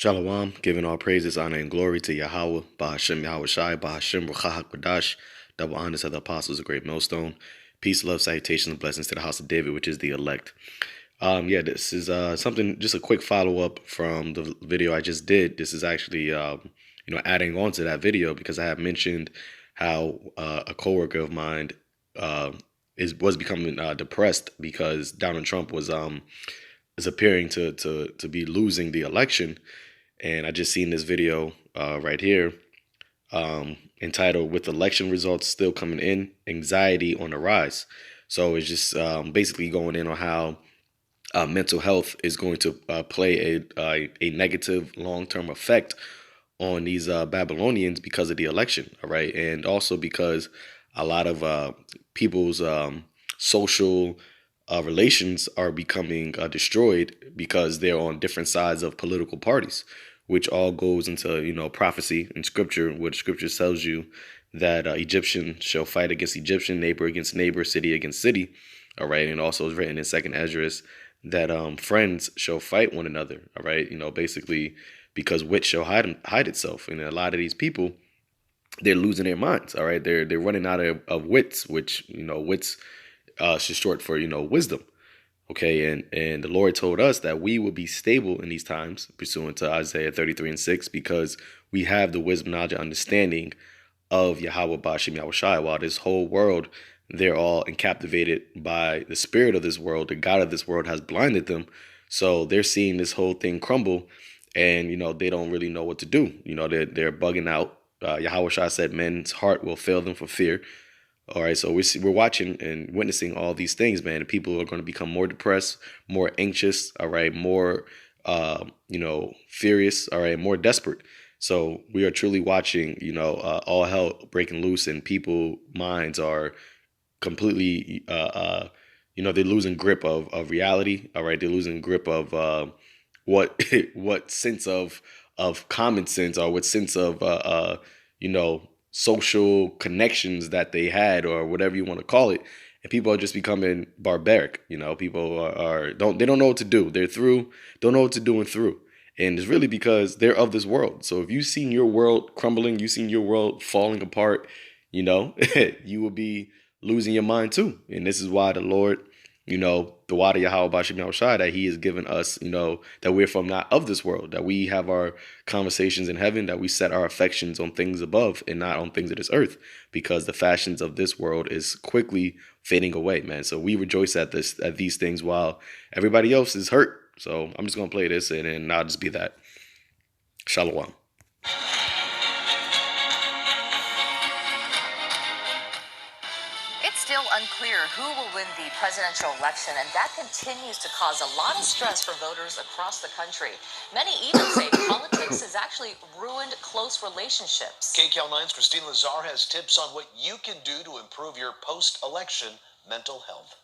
Shalom, giving all praises, honor, and glory to Yahweh, Bahashem Yahweh Shai, Bahashem Ruchah HaKodash, double honors of the apostles, a great millstone. Peace, love, salutations, and blessings to the house of David, which is the elect. This is something, just a quick follow-up from the video I just did. This is actually, adding on to that video because I have mentioned how a coworker of mine was becoming depressed because Donald Trump is appearing to be losing the election. And I just seen this video right here entitled "With Election Results Still Coming In, Anxiety on the Rise." So it's just basically going in on how mental health is going to play a negative long-term effect on these Babylonians because of the election. All right. And also because a lot of people's social relations are becoming destroyed because they're on different sides of political parties, which all goes into, prophecy and scripture, which scripture tells you that Egyptian shall fight against Egyptian, neighbor against neighbor, city against city. All right. And also is written in Second Esdras that friends shall fight one another. All right. Basically because wit shall hide itself. And a lot of these people, they're losing their minds. All right. They're running out of wits, which, wits is short for, wisdom. Okay, and the Lord told us that we will be stable in these times, pursuant to Isaiah 33:6, because we have the wisdom, knowledge, and understanding of Yahweh Bashim Yahweh Shai. While this whole world, they're all captivated by the spirit of this world. The God of this world has blinded them. So they're seeing this whole thing crumble, and, they don't really know what to do. They're bugging out. Yahweh Shai said men's heart will fail them for fear. All right, so we're watching and witnessing all these things, man. And people are going to become more depressed, more anxious. All right, more, furious. All right, more desperate. So we are truly watching, all hell breaking loose, and people's minds are completely, they're losing grip of reality. All right, they're losing grip of what what sense of common sense, or what sense of social connections that they had, or whatever you want to call it. And people are just becoming barbaric. People they don't know what to do. They're through, don't know what to do and through. And it's really because they're of this world. So if you've seen your world crumbling, you've seen your world falling apart, you will be losing your mind too. And this is why the Lord, the water Yahweh Bashim Yahweh Shai, that he has given us, that we're from not of this world, that we have our conversations in heaven, that we set our affections on things above and not on things of this earth, because the fashions of this world is quickly fading away, man. So we rejoice at these things while everybody else is hurt. So I'm just going to play this and I'll just be that. Shalom. It's still unclear who will win the presidential election, and that continues to cause a lot of stress for voters across the country. Many even say politics has actually ruined close relationships. KCAL9's Christine Lazar has tips on what you can do to improve your post-election mental health.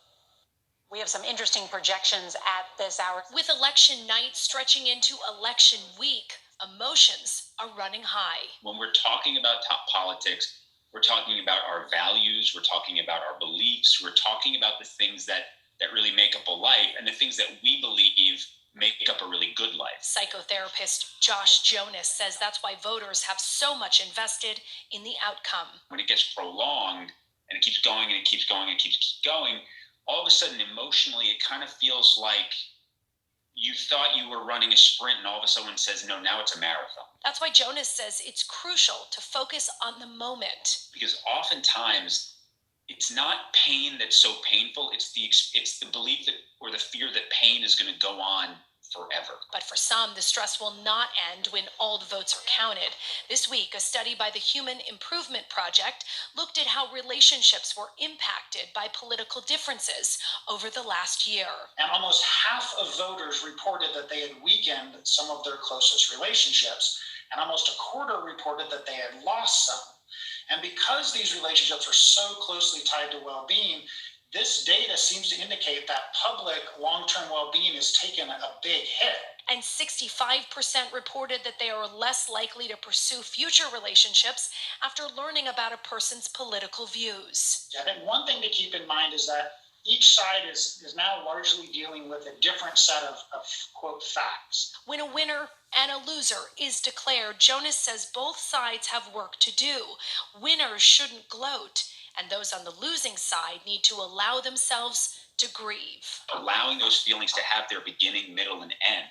We have some interesting projections at this hour. With election night stretching into election week, emotions are running high. When we're talking about top politics, we're talking about our values, we're talking about our beliefs, we're talking about the things that really make up a life, and the things that we believe make up a really good life. Psychotherapist Josh Jonas says that's why voters have so much invested in the outcome. When it gets prolonged and it keeps going and it keeps going and it keeps going, all of a sudden emotionally it kind of feels like you thought you were running a sprint and all of a sudden says, no, now it's a marathon. That's why Jonas says it's crucial to focus on the moment. Because oftentimes it's not pain that's so painful, it's the belief that, or the fear that pain is going to go on forever. But for some, the stress will not end when all the votes are counted. This week, a study by the Human Improvement Project looked at how relationships were impacted by political differences over the last year. And almost half of voters reported that they had weakened some of their closest relationships, and almost a quarter reported that they had lost some. And because these relationships are so closely tied to well-being, this data seems to indicate that public long-term well-being has taken a big hit. And 65% reported that they are less likely to pursue future relationships after learning about a person's political views. I think one thing to keep in mind is that each side is now largely dealing with a different set of quote, facts. When a winner and a loser is declared, Jonas says both sides have work to do. Winners shouldn't gloat, and those on the losing side need to allow themselves to grieve. Allowing those feelings to have their beginning, middle, and end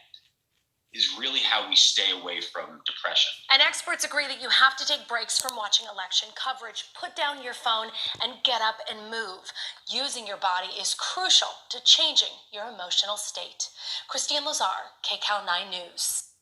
is really how we stay away from depression. And experts agree that you have to take breaks from watching election coverage. Put down your phone and get up and move. Using your body is crucial to changing your emotional state. Christine Lazar, KCAL 9 News.